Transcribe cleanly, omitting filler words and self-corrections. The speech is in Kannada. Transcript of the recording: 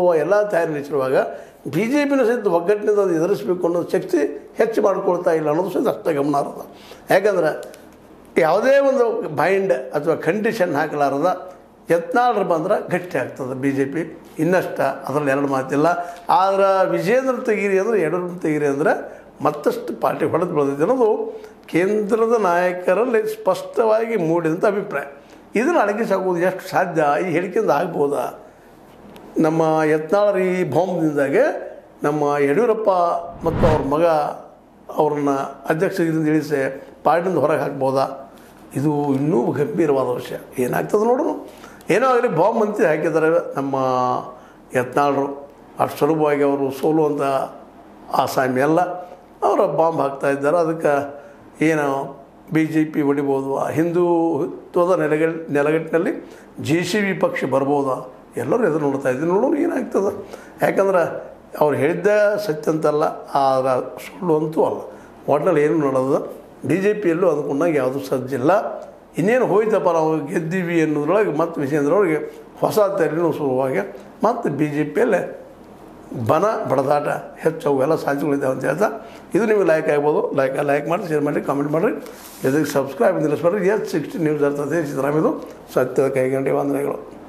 ಎಲ್ಲ ತಯಾರಿ ನಡೆಸಿರುವಾಗ ಬಿ ಜೆ ಪಿನ ಸಹಿತ ಒಗ್ಗಟ್ಟಿನಿಂದ ಅದು ಎದುರಿಸಬೇಕು ಅನ್ನೋ ಶಕ್ತಿ ಹೆಚ್ಚು ಮಾಡ್ಕೊಳ್ತಾ ಇಲ್ಲ ಅನ್ನೋದು ಸಹಿತ ಅಷ್ಟೇ ಗಮನಾರ್ಹ. ಯಾಕಂದ್ರೆ ಯಾವುದೇ ಒಂದು ಬೈಂಡ್ ಅಥವಾ ಕಂಡೀಷನ್ ಹಾಕಲಾರದ ಯತ್ನಾಳರು ಬಂದ್ರೆ ಗಟ್ಟಿ ಆಗ್ತದೆ ಬಿ ಜೆ ಪಿ ಇನ್ನಷ್ಟು ಅದರಲ್ಲಿ ಎರಡು ಮಾತಿಲ್ಲ. ಆದ್ರೆ ವಿಜೇಂದ್ರ ತೆಗೀರಿ ಅಂದರೆ ಯಡಿಯೂರಪ್ಪ ತೆಗೀರಿ ಅಂದರೆ ಮತ್ತಷ್ಟು ಪಾರ್ಟಿ ಹೊಡೆದು ಬೆಳೆದಿದೆ ಅನ್ನೋದು ಕೇಂದ್ರದ ನಾಯಕರಲ್ಲಿ ಸ್ಪಷ್ಟವಾಗಿ ಮೂಡಿದಂಥ ಅಭಿಪ್ರಾಯ. ಇದನ್ನು ಅಡಗಿಸಾಗೋದು ಎಷ್ಟು ಸಾಧ್ಯ, ಈ ಹೇಳಿಕೆಯಿಂದ ಆಗ್ಬೋದಾ? ನಮ್ಮ ಯತ್ನಾಳರ ಈ ಬಾಂಬ್ದಿಂದಾಗೆ ನಮ್ಮ ಯಡಿಯೂರಪ್ಪ ಮತ್ತು ಅವ್ರ ಮಗ ಅವ್ರನ್ನ ಅಧ್ಯಕ್ಷರಿಂದ ಇಳಿಸಿ ಪಾರ್ಟಿಯಿಂದ ಹೊರಗೆ ಹಾಕ್ಬೋದಾ? ಇದು ಇನ್ನೂ ಗಂಭೀರವಾದ ವಿಷಯ. ಏನಾಗ್ತದೆ ನೋಡೋಣ. ಏನೋ ಆಗಲಿ ಬಾಂಬ್ ಅಂತ ಹಾಕಿದ್ದಾರೆ ನಮ್ಮ ಯತ್ನಾಳರು. ಅಷ್ಟು ಸುಲಭವಾಗಿ ಅವರು ಸೋಲುವಂಥ ಆಸಾಮಿ ಅಲ್ಲ. ಅವರ ಬಾಂಬ್ ಹಾಕ್ತಾಯಿದ್ದಾರೆ. ಅದಕ್ಕೆ ಏನು ಬಿ ಜೆ ಪಿ ಹೊಡಿಬೋದು, ಹಿಂದುತ್ವದ ನೆಲಗಟ್ಟಿನಲ್ಲಿ JCB ಪಕ್ಷ ಬರ್ಬೋದಾ? ಎಲ್ಲರೂ ಎದುರು ನೋಡ್ತಾ ಇದ್ದೀವಿ. ನೋಡೋರು ಏನಾಗ್ತದೆ. ಯಾಕಂದ್ರೆ ಅವ್ರು ಹೇಳಿದ್ದ ಸತ್ಯ ಅಂತಲ್ಲ, ಆದರೆ ಸುಳ್ಳು ಅಂತೂ ಅಲ್ಲ. ಒಟ್ಟಿನಲ್ಲಿ ಏನು ನೋಡೋದು, ಬಿ ಜೆ ಪಿಯಲ್ಲೂ ಅಂದ್ಕೊಂಡಾಗ ಯಾವುದೂ ಸಜ್ಜಿಲ್ಲ. ಇನ್ನೇನು ಹೋಯ್ತಪ್ಪ ನಾವು ಗೆದ್ದೀವಿ ಅನ್ನೋದ್ರೊಳಗೆ ಮತ್ತು ವಿಜೇಂದ್ರವ್ರಿಗೆ ಹೊಸ ತೆರಿನೂ ಶುರುವಾಗಿ ಮತ್ತು ಬಿ ಜೆ ಪಿಯಲ್ಲೇ ಬಡದಾಟ ಹೆಚ್ಚು ಅವೆಲ್ಲ ಸಾಧ್ಯಗಳಿದ್ದಾವೆ ಅಂತ ಹೇಳ್ತಾ ಇದು ನಿಮಗೆ ಲೈಕ್ ಆಗ್ಬೋದು. ಲೈಕ್ ಮಾಡಿ, ಶೇರ್ ಮಾಡಿ, ಕಾಮೆಂಟ್ ಮಾಡಿರಿ. ಇದಕ್ಕೆ ಸಬ್ಸ್ಕ್ರೈಬ್ ನಿಲ್ಲಿಸ್ಬೇಡ್ರಿ. S60 ನ್ಯೂಸ್ ಇರ್ತದೆ. ಸಿದ್ದರಾಮಯ್ಯದು ಸತ್ಯದ ಕೈಗಂಡಿ ವಂದನೆಗಳು.